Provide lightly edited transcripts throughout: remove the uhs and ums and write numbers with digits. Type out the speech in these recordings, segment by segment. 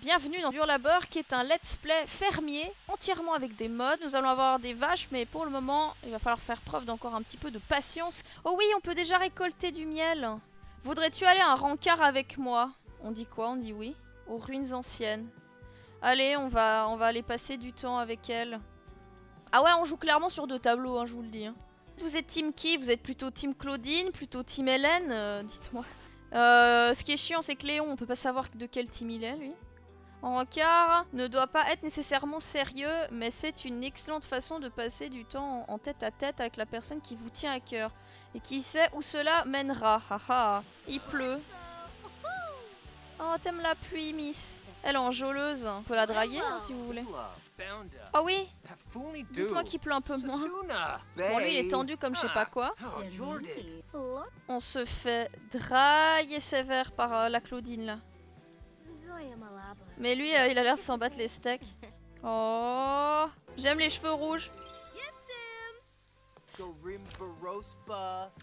Bienvenue dans Dur Labeur qui est un let's play fermier entièrement avec des mods. Nous allons avoir des vaches mais pour le moment il va falloir faire preuve d'encore un petit peu de patience. Oh oui, on peut déjà récolter du miel. Voudrais-tu aller à un rencard avec moi? On dit quoi? On dit oui. Aux ruines anciennes. Allez, on va aller passer du temps avec elle. Ah ouais, on joue clairement sur deux tableaux, hein, je vous le dis. Hein. Vous êtes team qui? Vous êtes plutôt team Claudine? Plutôt team Hélène? Dites-moi. Ce qui est chiant c'est que Léon, on peut pas savoir de quel team il est lui. En rencard ne doit pas être nécessairement sérieux, mais c'est une excellente façon de passer du temps en tête à tête avec la personne qui vous tient à cœur. Et qui sait où cela mènera. Haha, il pleut. Oh, t'aimes la pluie, Miss. Elle est enjôleuse. On peut la draguer hein, si vous voulez. Oh oui. Dites-moi qu'il pleut un peu moins. Bon, lui il est tendu comme je sais pas quoi. On se fait draguer sévère par la Claudine là. Mais lui, il a l'air de s'en battre les steaks. Oh, j'aime les cheveux rouges.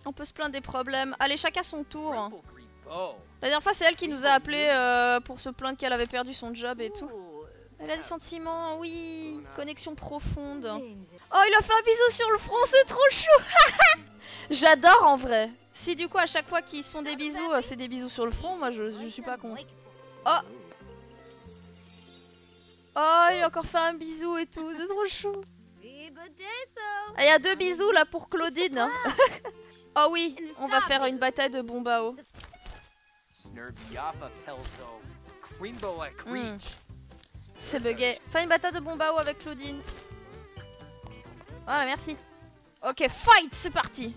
On peut se plaindre des problèmes. Allez, chacun son tour. La dernière fois, c'est elle qui nous a appelé pour se plaindre qu'elle avait perdu son job et tout. Elle a des sentiments, oui. Connexion profonde. Oh, il a fait un bisou sur le front, c'est trop chou. J'adore en vrai. Si du coup, à chaque fois qu'ils se font des bisous, c'est des bisous sur le front, moi je suis pas con. Oh! Oh, il a encore fait un bisou et tout, c'est trop chou. Ah, il y a deux bisous là pour Claudine. Hein. Oh oui, on va faire une bataille de bombao. C'est bugué. Fais une bataille de bombao avec Claudine. Voilà, merci. Ok, fight, c'est parti.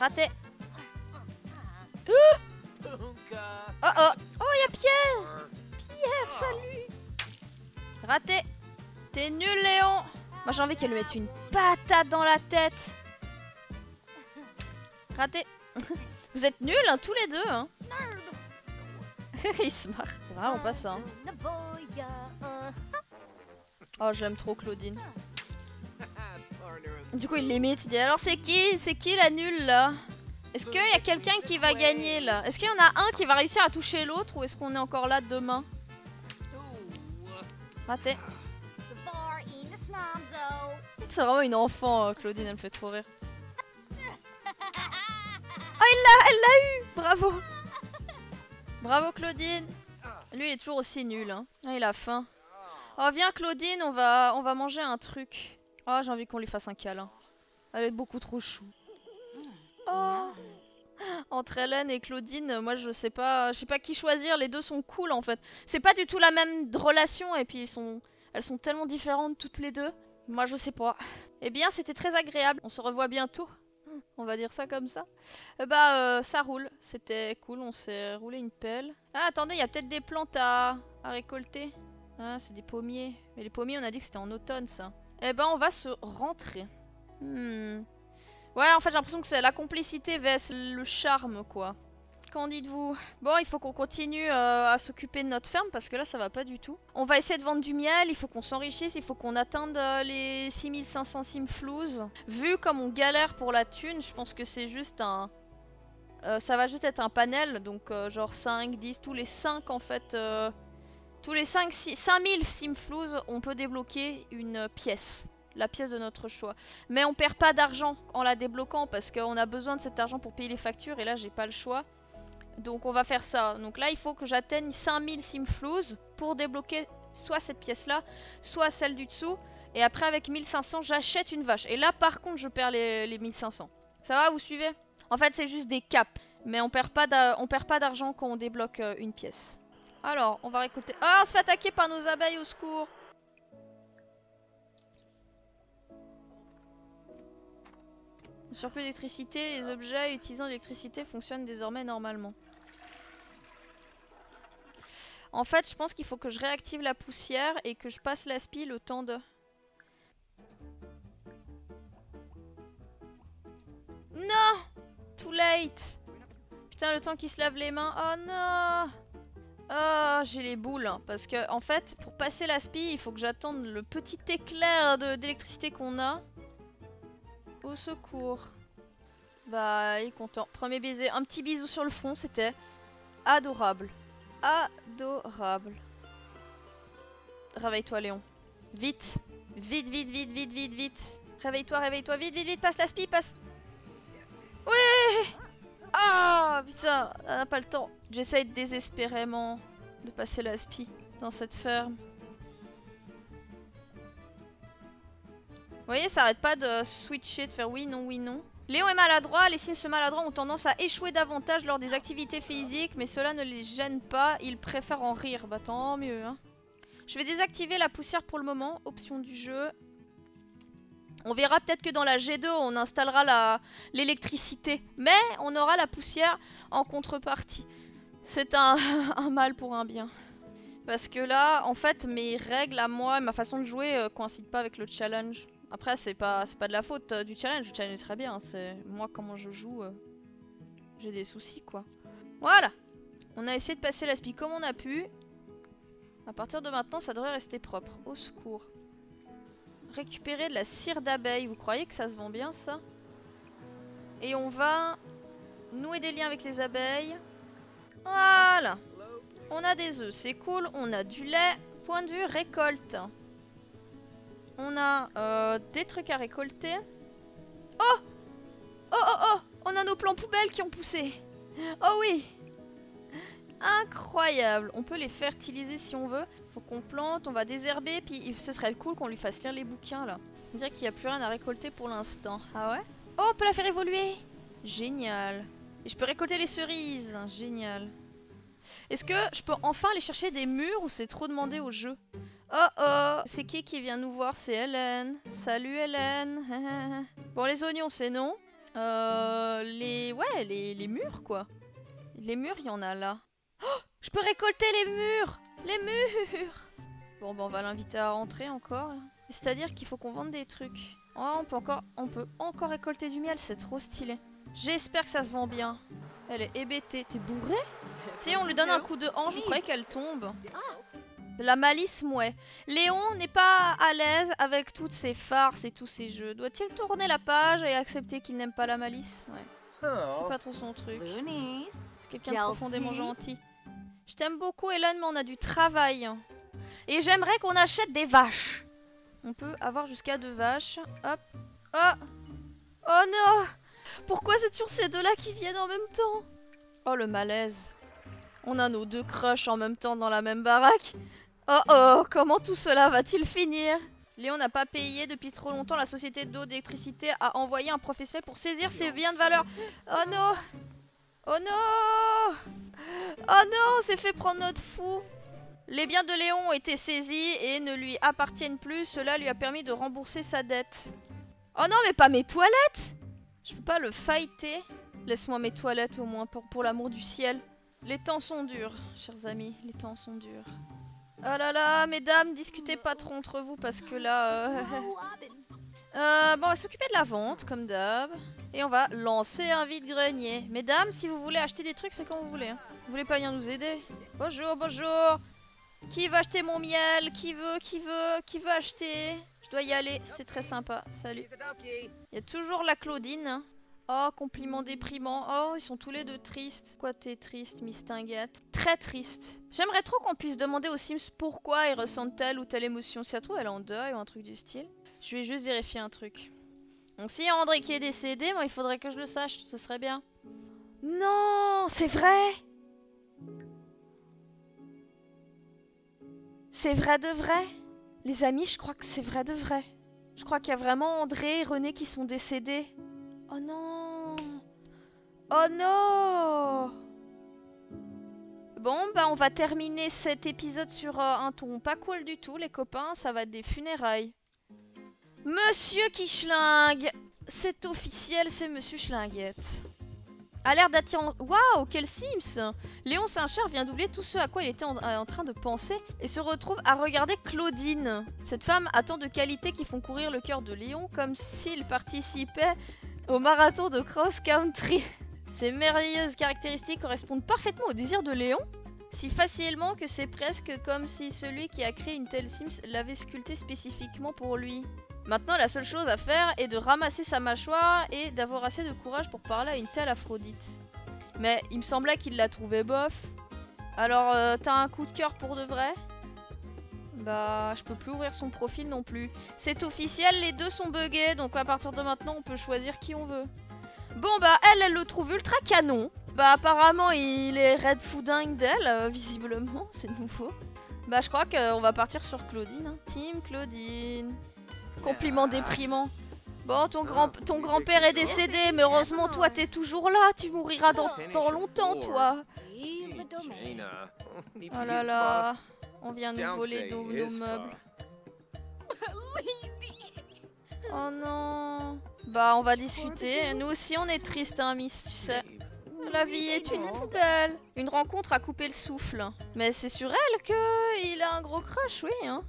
Raté. Oh oh. Oh, il y a Pierre. Pierre, salut. Raté. T'es nul, Léon. Moi, j'ai envie qu'elle lui mette une patate dans la tête. Raté. Vous êtes nuls, hein, tous les deux. Hein. Il se marre. C'est vraiment pas ça. Hein. Oh, j'aime trop Claudine. Du coup, il l'imite. Il dit alors, c'est qui la nulle là? Est-ce qu'il y a quelqu'un qui va gagner là? Est-ce qu'il y en a un qui va réussir à toucher l'autre ou est-ce qu'on est encore là demain? Raté. C'est vraiment une enfant, Claudine, elle me fait trop rire. Oh, elle l'a eu! Bravo! Bravo Claudine! Lui il est toujours aussi nul, hein. Ah, il a faim. Oh, viens Claudine, on va manger un truc. Oh, j'ai envie qu'on lui fasse un câlin. Elle est beaucoup trop chou. Oh! Entre Hélène et Claudine, moi je sais pas qui choisir, les deux sont cool en fait. C'est pas du tout la même relation et puis elles sont tellement différentes toutes les deux. Moi je sais pas. Eh bien c'était très agréable, on se revoit bientôt. On va dire ça comme ça. Ça roule, c'était cool, on s'est roulé une pelle. Ah attendez, il y a peut-être des plantes à récolter. Ah c'est des pommiers, mais les pommiers on a dit que c'était en automne ça. Eh ben on va se rentrer. Ouais, en fait, j'ai l'impression que c'est la complicité vs le charme, quoi. Qu'en dites-vous? Bon, il faut qu'on continue à s'occuper de notre ferme parce que là, ça va pas du tout. On va essayer de vendre du miel, il faut qu'on s'enrichisse, il faut qu'on atteigne les 6500 simflouz. Vu comme on galère pour la thune, je pense que c'est juste un... ça va juste être un panel, donc genre 5, 10, tous les 5 en fait... tous les 5, 5000 simflouz, on peut débloquer une pièce. La pièce de notre choix. Mais on perd pas d'argent en la débloquant parce qu'on a besoin de cet argent pour payer les factures et là j'ai pas le choix. Donc on va faire ça. Donc là il faut que j'atteigne 5000 simflouz pour débloquer soit cette pièce là, soit celle du dessous. Et après avec 1500 j'achète une vache. Et là par contre je perds les 1500. Ça va, vous suivez? En fait c'est juste des caps. Mais on perd pas d'argent quand on débloque une pièce. Alors on va récolter... Ah, on se fait attaquer par nos abeilles, au secours! Surplus d'électricité, les objets utilisant l'électricité fonctionnent désormais normalement. En fait, je pense qu'il faut que je réactive la poussière et que je passe l'aspi le temps de... Non! Too late! Putain, le temps qu'il se lave les mains. Oh non! Oh, j'ai les boules. Parce que, en fait, pour passer l'aspi, il faut que j'attende le petit éclair d'électricité qu'on a. Au secours. Bah, il est content. Premier baiser. Un petit bisou sur le front, c'était adorable. adorable. Réveille-toi, Léon. Vite. Vite, vite, vite, vite, vite, vite. Réveille-toi, réveille-toi, vite, vite, vite, passe la spie, passe. Oui. Ah, putain, on n'a pas le temps. J'essaye désespérément de passer la spie dans cette ferme. Vous voyez, ça arrête pas de switcher, de faire oui, non, oui, non. Léon est maladroit, les Sims maladroits ont tendance à échouer davantage lors des activités physiques, mais cela ne les gêne pas, ils préfèrent en rire. Bah tant mieux, hein. Je vais désactiver la poussière pour le moment, option du jeu. On verra peut-être que dans la G2 on installera l'électricité, mais on aura la poussière en contrepartie. C'est un mal pour un bien. Parce que là, en fait, mes règles à moi, ma façon de jouer coïncide pas avec le challenge. Après, c'est pas de la faute du challenge, le challenge est très bien, c'est moi comment je joue, j'ai des soucis quoi. Voilà, on a essayé de passer la spie comme on a pu. À partir de maintenant, ça devrait rester propre. Au secours. Récupérer de la cire d'abeille, vous croyez que ça se vend bien ça? Et on va nouer des liens avec les abeilles. Voilà. On a des œufs, c'est cool, on a du lait. Point de vue récolte. On a des trucs à récolter. Oh! Oh oh oh! On a nos plants poubelles qui ont poussé. Oh oui! Incroyable! On peut les fertiliser si on veut. Faut qu'on plante, on va désherber, puis ce serait cool qu'on lui fasse lire les bouquins là. On dirait qu'il n'y a plus rien à récolter pour l'instant. Ah ouais? Oh, on peut la faire évoluer! Génial! Et je peux récolter les cerises. Génial. Est-ce que je peux enfin aller chercher des murs ou c'est trop demandé au jeu? Oh oh! C'est qui vient nous voir? C'est Hélène. Salut Hélène. Bon, les oignons c'est non. Les murs quoi. Les murs, il y en a là. Oh! Je peux récolter les murs! Les murs! Bon, on va l'inviter à rentrer encore. C'est-à-dire qu'il faut qu'on vende des trucs. Oh, on peut encore récolter du miel, c'est trop stylé. J'espère que ça se vend bien. Elle est hébétée. T'es bourré? Si on lui donne un coup de hanche, je croyais qu'elle tombe. La malice, mouais. Léon n'est pas à l'aise avec toutes ces farces et tous ces jeux. Doit-il tourner la page et accepter qu'il n'aime pas la malice? Ouais. C'est pas trop son truc. C'est quelqu'un de profondément gentil. Je t'aime beaucoup, Hélène, mais on a du travail. Et j'aimerais qu'on achète des vaches. On peut avoir jusqu'à 2 vaches. Hop. Oh! Oh non! Pourquoi c'est toujours ces deux-là qui viennent en même temps? Oh, le malaise. On a nos 2 crushs en même temps dans la même baraque. Oh oh, comment tout cela va-t-il finir? Léon n'a pas payé depuis trop longtemps. La société d'eau d'électricité a envoyé un professionnel pour saisir ses biens de valeur. Oh non! Oh non! Oh non, on s'est fait prendre notre fou. Les biens de Léon ont été saisis et ne lui appartiennent plus. Cela lui a permis de rembourser sa dette. Oh non, mais pas mes toilettes! Je peux pas le fighter. Laisse-moi mes toilettes au moins, pour l'amour du ciel. Les temps sont durs, chers amis, les temps sont durs. Oh là là, mesdames, discutez pas trop entre vous parce que là... bon, on va s'occuper de la vente, comme d'hab. Et on va lancer un vide-grenier. Mesdames, si vous voulez acheter des trucs, c'est quand vous voulez. Hein. Vous voulez pas venir nous aider? Bonjour, bonjour. Qui veut acheter mon miel? Qui veut acheter? Je dois y aller, c'était très sympa. Salut. Il y a toujours la Claudine. Oh, compliment déprimant. Oh, ils sont tous les deux tristes. Pourquoi t'es triste, Miss Tinguette? Très triste. J'aimerais trop qu'on puisse demander aux Sims pourquoi ils ressentent telle ou telle émotion. Si ça se trouve, elle est en deuil ou un truc du style. Je vais juste vérifier un truc. Donc si André qui est décédé, moi il faudrait que je le sache, ce serait bien. Non, c'est vrai! C'est vrai de vrai? Les amis, je crois que c'est vrai de vrai. Je crois qu'il y a vraiment André et René qui sont décédés. Oh non! Oh non! Bon, bah on va terminer cet épisode sur un ton pas cool du tout, les copains. Ça va être des funérailles. Monsieur qui schlingue! C'est officiel, c'est Monsieur Schlinguette. A l'air d'attirant... Waouh, quel Sims! Léon Saint-Cher vient d'oublier tout ce à quoi il était en train de penser et se retrouve à regarder Claudine. Cette femme a tant de qualités qui font courir le cœur de Léon comme s'il participait au marathon de cross-country. Ces merveilleuses caractéristiques correspondent parfaitement au désir de Léon, si facilement que c'est presque comme si celui qui a créé une telle Sims l'avait sculptée spécifiquement pour lui. Maintenant, la seule chose à faire est de ramasser sa mâchoire et d'avoir assez de courage pour parler à une telle Aphrodite. Mais il me semblait qu'il la trouvait bof. Alors, t'as un coup de cœur pour de vrai? Bah, je peux plus ouvrir son profil non plus. C'est officiel, les deux sont buggés, donc à partir de maintenant, on peut choisir qui on veut. Bon bah, elle le trouve ultra canon. Bah apparemment, il est red foudingue d'elle, visiblement, c'est nouveau. Bah je crois qu'on va partir sur Claudine, hein. Team Claudine. Compliment déprimant. Bon, ton grand-père est décédé, mais heureusement, toi, t'es toujours là. Tu mouriras dans longtemps, toi. Oh là là, on vient nous voler nos meubles. Oh non. Bah, on va discuter. Nous aussi, on est triste, hein, Miss, tu sais. La vie est une poubelle. Une rencontre a coupé le souffle. Mais c'est sur elle qu'il a un gros crush, oui, hein.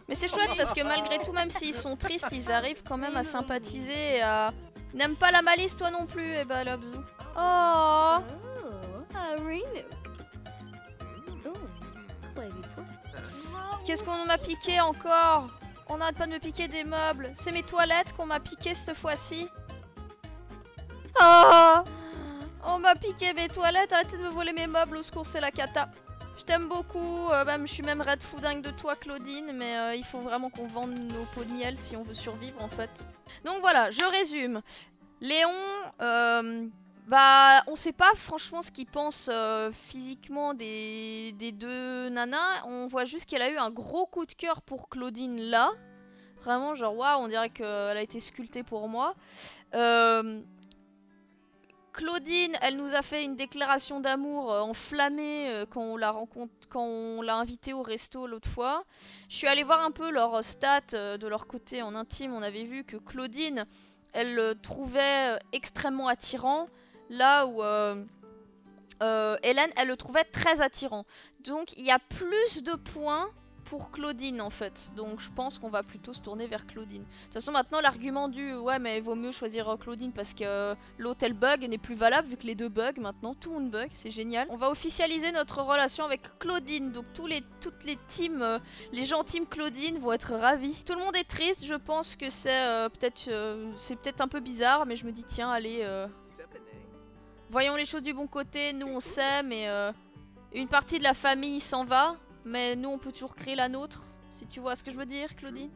Mais c'est chouette parce que malgré tout, même s'ils sont tristes, ils arrivent quand même à sympathiser et à... N'aime pas la malice, toi non plus, et bah, Lobzou. Oh. Qu'est-ce qu'on m'a piqué encore? On n'arrête pas de me piquer des meubles. C'est mes toilettes qu'on m'a piqué cette fois-ci. Oh, on m'a piqué mes toilettes. Arrêtez de me voler mes meubles. Au secours, c'est la cata. Je t'aime beaucoup. Je suis même red foudingue de toi, Claudine. Mais il faut vraiment qu'on vende nos pots de miel si on veut survivre, en fait. Donc voilà, je résume. Léon... Bah, on sait pas franchement ce qu'il pense physiquement des deux nanas. On voit juste qu'elle a eu un gros coup de cœur pour Claudine là. Vraiment, genre, waouh, on dirait qu'elle a été sculptée pour moi. Claudine, elle nous a fait une déclaration d'amour enflammée quand on l'a invitée au resto l'autre fois. Je suis allée voir un peu leurs stats de leur côté en intime. On avait vu que Claudine, elle le trouvait extrêmement attirant. Là où Hélène, elle le trouvait très attirant. Donc il y a plus de points pour Claudine en fait. Donc je pense qu'on va plutôt se tourner vers Claudine. De toute façon maintenant l'argument du ouais mais il vaut mieux choisir Claudine parce que l'autre elle bug n'est plus valable vu que les deux bug maintenant. Tout le monde bug, c'est génial. On va officialiser notre relation avec Claudine. Donc toutes les teams, les gens team Claudine vont être ravis. Tout le monde est triste, je pense que c'est peut-être un peu bizarre mais je me dis tiens allez... Voyons les choses du bon côté, nous on sait, mais une partie de la famille s'en va, mais nous on peut toujours créer la nôtre, si tu vois ce que je veux dire, Claudine.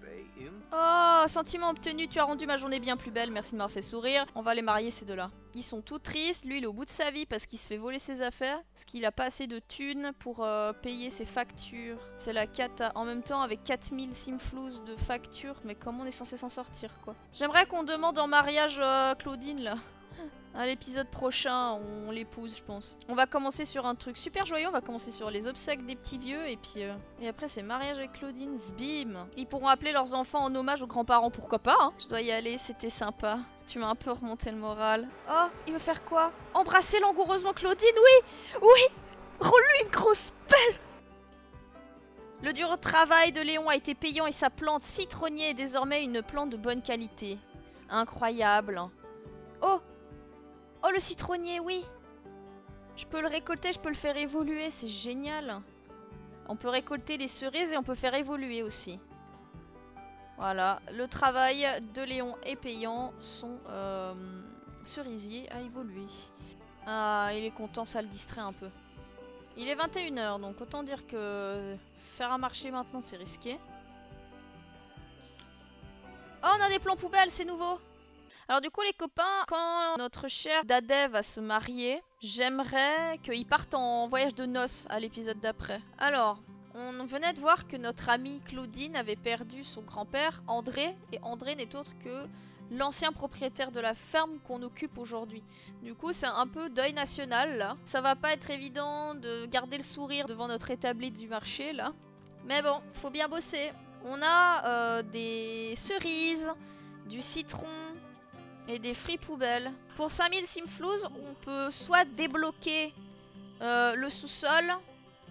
Oh, sentiment obtenu, tu as rendu ma journée bien plus belle, merci de m'avoir fait sourire. On va les marier ces deux-là. Ils sont tout tristes, lui il est au bout de sa vie parce qu'il se fait voler ses affaires, parce qu'il a pas assez de thunes pour payer ses factures. C'est la cata, en même temps avec 4000 simflous de factures, mais comment on est censé s'en sortir quoi. J'aimerais qu'on demande en mariage Claudine là. À l'épisode prochain, on l'épouse, je pense. On va commencer sur un truc super joyeux, on va commencer sur les obsèques des petits vieux, et puis et après c'est mariage avec Claudine, zbim. Ils pourront appeler leurs enfants en hommage aux grands-parents, pourquoi pas, hein. Je dois y aller, c'était sympa. Tu m'as un peu remonté le moral. Oh, il veut faire quoi? Embrasser langoureusement Claudine, oui. Oui. Roule-lui une grosse pelle. Le dur travail de Léon a été payant et sa plante citronnier est désormais une plante de bonne qualité. Incroyable. Oh. Oh, le citronnier, oui. Je peux le récolter, je peux le faire évoluer, c'est génial. On peut récolter les cerises et on peut faire évoluer aussi. Voilà, le travail de Léon est payant. Son cerisier a évolué. Ah, il est content, ça le distrait un peu. Il est 21 h, donc autant dire que faire un marché maintenant, c'est risqué. Oh, on a des plans poubelles, c'est nouveau. Alors du coup les copains, quand notre cher Dadeh va se marier, j'aimerais qu'il parte en voyage de noces à l'épisode d'après. Alors, on venait de voir que notre amie Claudine avait perdu son grand-père André, et André n'est autre que l'ancien propriétaire de la ferme qu'on occupe aujourd'hui. Du coup c'est un peu deuil national là. Ça va pas être évident de garder le sourire devant notre établi du marché là. Mais bon, faut bien bosser. On a des cerises, du citron... et des fruits poubelles. Pour 5000 simflous, on peut soit débloquer le sous-sol,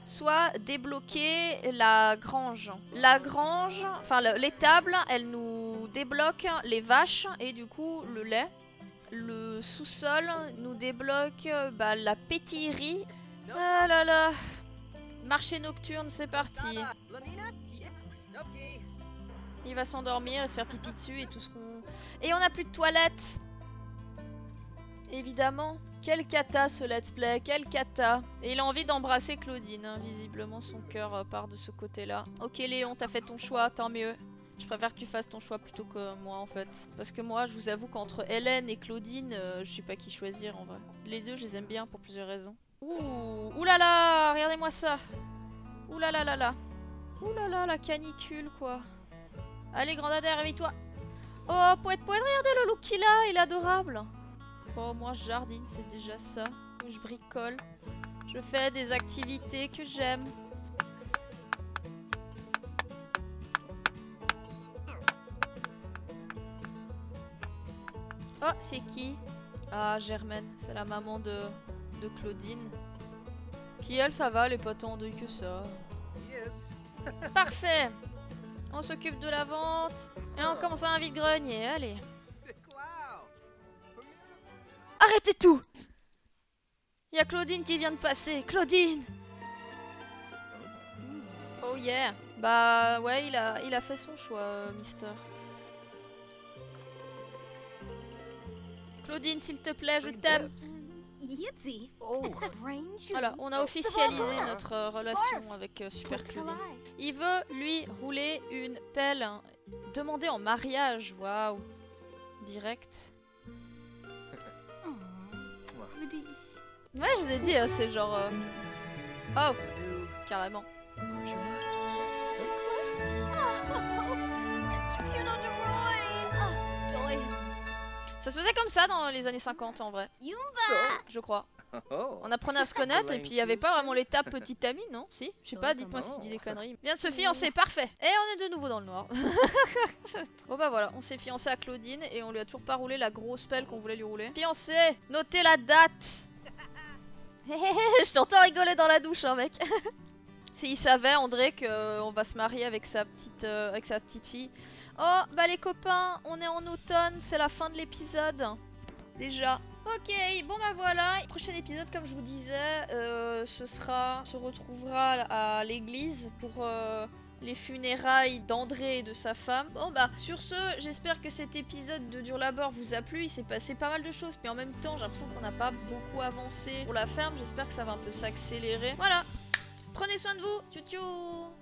soit débloquer la grange. La grange, enfin l'étable, elle nous débloque les vaches et du coup le lait. Le sous-sol nous débloque la pétillerie. Ah là là. Marché nocturne, c'est parti. Il va s'endormir et se faire pipi dessus et tout ce qu'on... Et on n'a plus de toilettes. Évidemment. Quel cata ce let's play, quel cata. Et il a envie d'embrasser Claudine, hein. Visiblement son cœur part de ce côté-là. Ok Léon, t'as fait ton choix, tant mieux. Je préfère que tu fasses ton choix plutôt que moi en fait. Parce que moi je vous avoue qu'entre Hélène et Claudine, je sais pas qui choisir en vrai. Les deux je les aime bien pour plusieurs raisons. Ouh là là, regardez-moi ça. Ouh là là là là. Ouh là là, la canicule quoi. Allez Grandadère, réveille-toi. Oh poète, regardez le look qu'il a, il est adorable. Oh moi je jardine, c'est déjà ça. Je bricole. Je fais des activités que j'aime. Oh, c'est qui? Ah, Germaine, c'est la maman de Claudine. Qui elle, ça va, elle est pas tant en deuil que ça. Parfait! On s'occupe de la vente. Et on commence à un vide-grenier, allez. Arrêtez tout! Il y a Claudine qui vient de passer. Claudine! Oh yeah! Bah ouais, il a fait son choix, Mister. Claudine, s'il te plaît, je t'aime. Voilà, on a officialisé notre relation avec Super Claudine. Il veut lui rouler une pelle, hein, demander en mariage. Waouh, direct. Ouais, je vous ai dit, c'est genre. Oh, carrément. Ça se faisait comme ça dans les années 50 en vrai. Je crois. On apprenait à se connaître et puis il n'y avait pas vraiment l'étape petite amie, non? Si? Je sais pas, dites-moi si je dis des conneries. Bien de se fiancer, parfait. Et on est de nouveau dans le noir. Bon bah voilà, on s'est fiancé à Claudine et on lui a toujours pas roulé la grosse pelle qu'on voulait lui rouler. Fiancé, notez la date. Je t'entends rigoler dans la douche, hein mec. S'il savait, André, qu'on va se marier avec sa petite fille. Oh, bah les copains, on est en automne, c'est la fin de l'épisode. Déjà. Ok, bon bah voilà. Prochain épisode, comme je vous disais, on se retrouvera à l'église pour les funérailles d'André et de sa femme. Bon bah, sur ce, j'espère que cet épisode de Dur Labeur vous a plu. Il s'est passé pas mal de choses, mais en même temps, j'ai l'impression qu'on n'a pas beaucoup avancé pour la ferme. J'espère que ça va un peu s'accélérer. Voilà. Prenez soin de vous. Tchou tchou.